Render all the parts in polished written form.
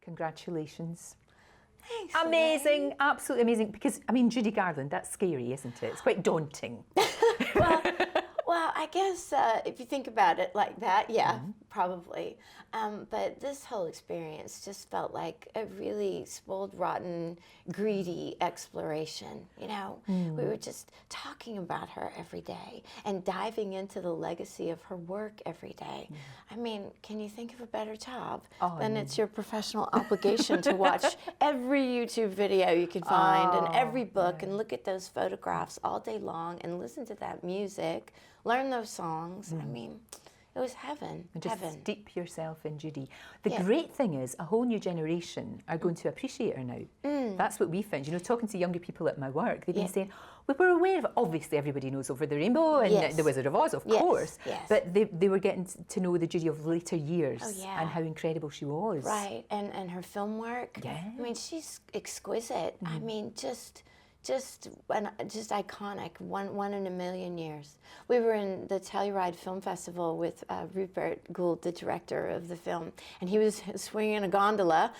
Congratulations. Thanks, Amazing, Lorraine. absolutely amazing. Because, I mean, Judy Garland, that's scary, isn't it? It's quite daunting. Well, I guess if you think about it like that, yeah, probably. But this whole experience just felt like a really spoiled, rotten, greedy exploration. You know, we were just talking about her every day and diving into the legacy of her work every day. I mean, can you think of a better job than it's your professional obligation to watch every YouTube video you can find and every book and look at those photographs all day long and listen to that music, learn those songs. I mean, it was heaven. And just heaven. steep yourself in Judy. The great thing is, a whole new generation are going to appreciate her now. That's what we found. You know, talking to younger people at my work, they've been saying, we were aware of, obviously everybody knows Over the Rainbow and The Wizard of Oz, of course. But they were getting to know the Judy of later years and how incredible she was. Right, and her film work. Yeah. I mean, she's exquisite. I mean, just iconic, one in a million years. We were in the Telluride Film Festival with Rupert Gould, the director of the film, and he was swinging a gondola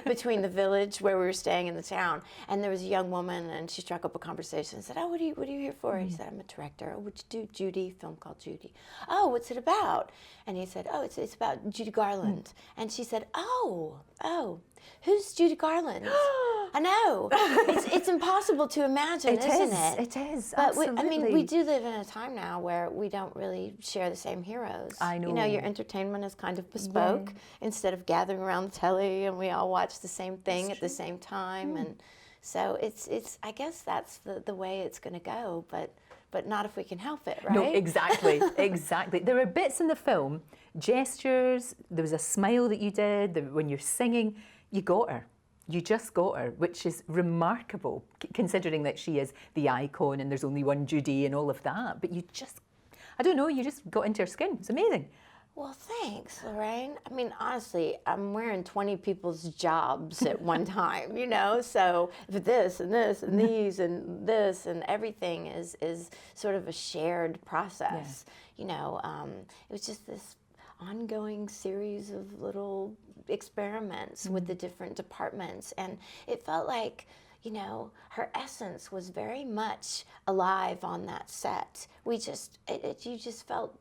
between the village where we were staying in the town, and there was a young woman, and she struck up a conversation and said, oh, what are you here for? He said, I'm a director. Oh, would you do Judy? Film called Judy. Oh, what's it about? And he said, oh, it's about Judy Garland. And she said, oh, who's Judy Garland? I know. It's impossible to imagine, isn't it? It is, But absolutely. I mean, we do live in a time now where we don't really share the same heroes. I know. You know, your entertainment is kind of bespoke instead of gathering around the telly and we all watch the same thing at the same time. And so it's I guess that's the way it's going to go, but not if we can help it, right? No, exactly, exactly. There were bits in the film, gestures, there was a smile that you did, when you're singing, you got her. You just got her, which is remarkable, considering that she is the icon and there's only one Judy and all of that. But you just, I don't know, you just got into her skin. It's amazing. Well, thanks, Lorraine. I mean, honestly, I'm wearing 20 people's jobs at one time, you know? So this and this and these and this and everything is sort of a shared process. You know, it was just this ongoing series of little experiments with the different departments, and it felt like, you know, her essence was very much alive on that set. You just felt,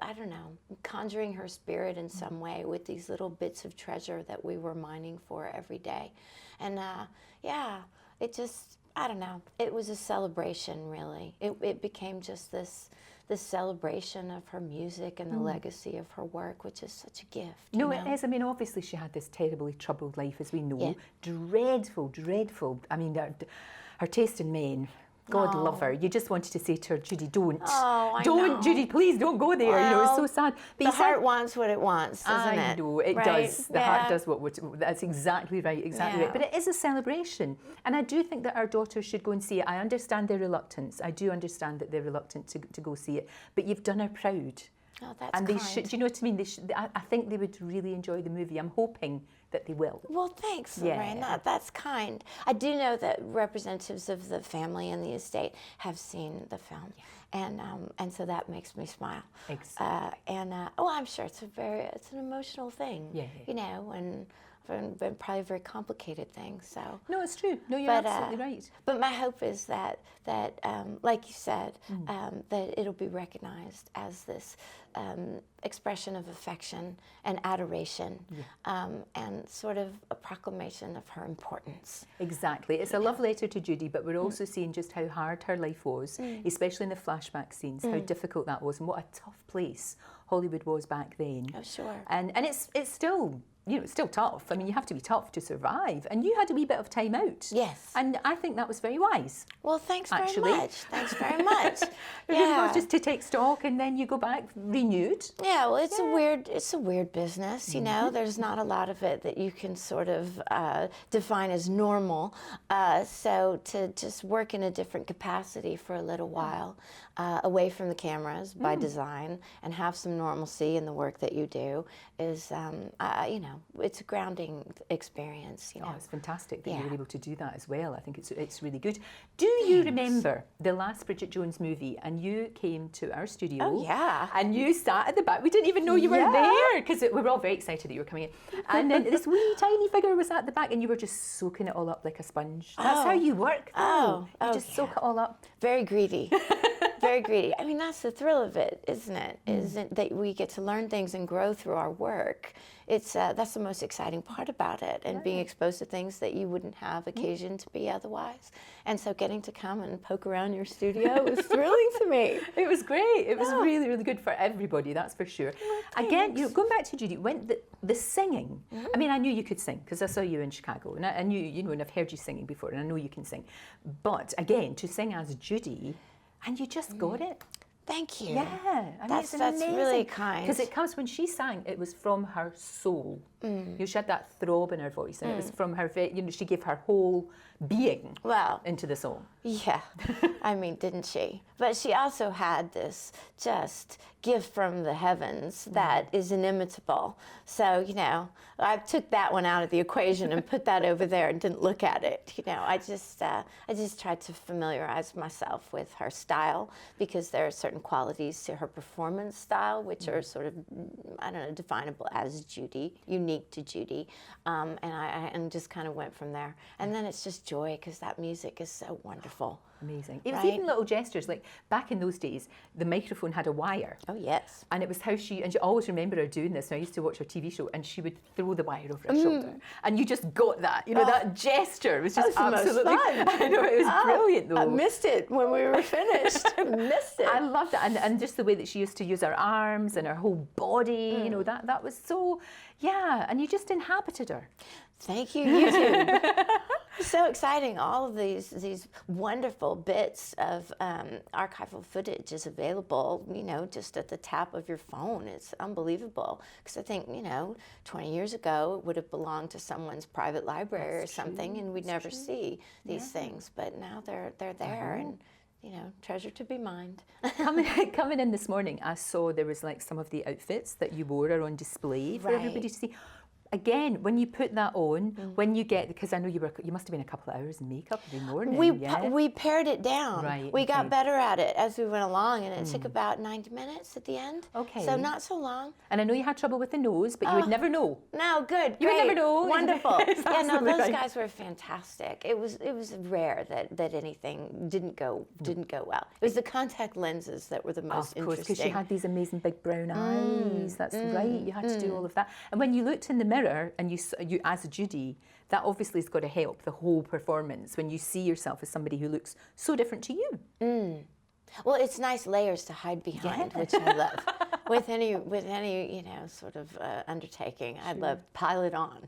I don't know, conjuring her spirit in some way with these little bits of treasure that we were mining for every day. And it just, I don't know, it was a celebration, really. It became just this celebration of her music and the legacy of her work, which is such a gift. No, you know? it is. I mean, obviously she had this terribly troubled life, as we know. Dreadful, dreadful. I mean, her taste in men, God love her. You just wanted to say to her, Judy, don't. I don't, know. Judy, please don't go there. Well, you know, it's so sad. But the heart wants what it wants, doesn't it? I know, it right? does. The heart does that's exactly right, exactly right. But it is a celebration. And I do think that our daughters should go and see it. I understand their reluctance. I do understand that they're reluctant to go see it. But you've done her proud. Oh, that's and they kind. should, do you know what I mean? They should, I think they would really enjoy the movie. I'm hoping that they will. Well, thanks, Lorraine. That's kind. I do know that representatives of the family and the estate have seen the film, and so that makes me smile. Exactly. I'm sure it's an emotional thing. You know, and probably a very complicated thing. So no, it's true. No, you're absolutely right. But my hope is that like you said, that it'll be recognized as this expression of affection and adoration, and sort of a proclamation of her importance. Exactly. It's a love letter to Judy, but we're also seeing just how hard her life was, especially in the flashback scenes, how difficult that was, and what a tough place Hollywood was back then. Oh, sure. And it's still, you know, it's still tough. I mean, you have to be tough to survive, and you had a wee bit of time out. Yes. And I think that was very wise. Well, thanks very much. Thanks very much. Just to take stock, and then you go back renewed. Yeah, well, it's a weird business, you know. There's not a lot of it that you can sort of define as normal. So to just work in a different capacity for a little while, away from the cameras by design and have some normalcy in the work that you do is, you know, it's a grounding experience. You know? Oh, it's fantastic that you were able to do that as well. I think it's really good. Do you remember the last Bridget Jones movie and you came to our studio? Oh, yeah. And you sat at the back. We didn't even know you were there because we were all very excited that you were coming in. And then this wee tiny figure was at the back and you were just soaking it all up like a sponge. That's how you work, though. You just soak it all up. Very greedy. Very greedy. I mean, that's the thrill of it, isn't it? Isn't that we get to learn things and grow through our work. It's that's the most exciting part about it, and being exposed to things that you wouldn't have occasion to be otherwise. And so getting to come and poke around your studio was thrilling to me. It was great. It was really, really good for everybody, that's for sure. Again, you know, going back to Judy, when the singing, I mean, I knew you could sing because I saw you in Chicago, and I knew, you know, and I've heard you singing before, and I know you can sing. But again, to sing as Judy, and you just got it. Thank you. Yeah, I mean, it's that's amazing. really kind. Because it comes, when she sang, it was from her soul. You know, she had that throb in her voice, and it was from her, you know, she gave her whole being into the song. Yeah, I mean, didn't she? But she also had this just gift from the heavens that is inimitable. So, you know, I took that one out of the equation and put that over there and didn't look at it. You know, I just tried to familiarize myself with her style, because there are certain qualities to her performance style which are sort of, I don't know, definable as Judy, unique to Judy, and I just kind of went from there. And then it's just joy, because that music is so wonderful. Amazing. It was even little gestures, like back in those days, the microphone had a wire. Oh, yes. And it was how she, and you always remember her doing this, and I used to watch her TV show, and she would throw the wire over her shoulder. And you just got that, you know, that gesture was just absolutely fun. I know, it was brilliant though. I missed it when we were finished. Missed it. I loved it. And just the way that she used to use her arms and her whole body, you know, that was so, and you just inhabited her. Thank you, YouTube. So exciting. All of these wonderful bits of archival footage is available, you know, just at the tap of your phone. It's unbelievable. Because I think, you know, 20 years ago, it would have belonged to someone's private library or something, and we'd never see these things. But now they're there, and, you know, treasure to be mined. Coming in this morning, I saw there was like some of the outfits that you wore are on display for everybody to see. Again, when you put that on, when you get, because I know you must have been a couple of hours in makeup every morning. We pared it down. Right, we got better at it as we went along, and it took about 90 minutes at the end. Okay. So not so long. And I know you had trouble with the nose, but you would never know. No, good. You would never know. Wonderful. Yeah, no, those right. guys were fantastic. It was rare that anything didn't go well. It was the contact lenses that were the most interesting. Of course, because she had these amazing big brown eyes. That's right. You had to do all of that. And when you looked in the mirror and you as a Judy, that obviously has got to help the whole performance when you see yourself as somebody who looks so different to you. Well, it's nice layers to hide behind, which I love. With any you know, sort of undertaking, I'd love pile it on.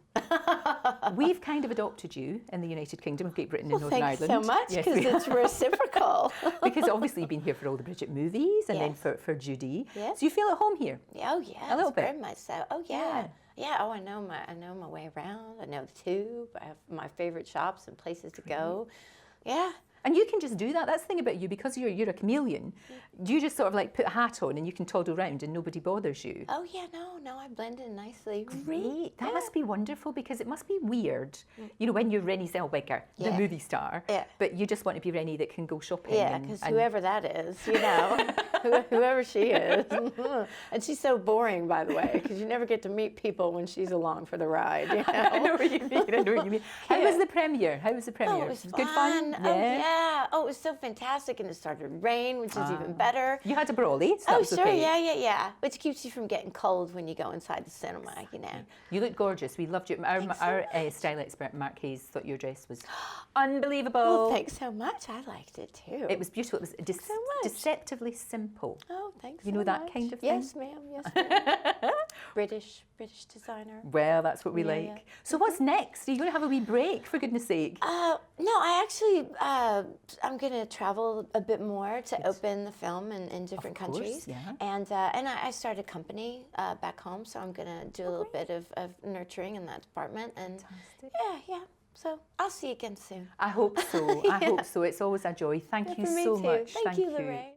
We've kind of adopted you in the United Kingdom of Great Britain and Northern Thanks Ireland. so much, because it's reciprocal. Because obviously you've been here for all the Bridget movies, and then for Judy. Yes. So you feel at home here? Oh yeah, a little bit. Very much so. Oh yeah. Yeah, oh, I know my way around. I know the tube. I have my favorite shops and places to go. Yeah. And you can just do that. That's the thing about you, because you're a chameleon. You just sort of like put a hat on and you can toddle around and nobody bothers you. Oh yeah, no, I blend in nicely. Great. That must be wonderful, because it must be weird, you know, when you're Renée Zellweger, the movie star, but you just want to be Renée that can go shopping. Yeah, because whoever that is, you know, whoever she is. And she's so boring, by the way, because you never get to meet people when she's along for the ride. You know? I know what you mean. How was the premiere? Oh, it was good fun? Yeah. Oh, it was so fantastic, and it started to rain, which is even better. You had a brolly, so oh, that was sure, okay. yeah. Which keeps you from getting cold when you go inside the cinema, you know. You look gorgeous. We loved you. Our style expert, Mark Hayes, thought your dress was unbelievable. Well, thanks so much. I liked it too. It was beautiful. It was deceptively simple. Oh, thanks. You know that kind of thing? Yes, ma'am. Yes, ma'am. British designer. Well, that's what we like. Yeah. So what's next? Are you going to have a wee break, for goodness sake? No, I actually, I'm going to travel a bit more to open the film in different countries. Yeah. And I started a company back home, so I'm going to do a little bit of nurturing in that department. And yeah. So I'll see you again soon. I hope so. I hope so. It's always a joy. Thank you For me so too. much. Thank you, Lorraine.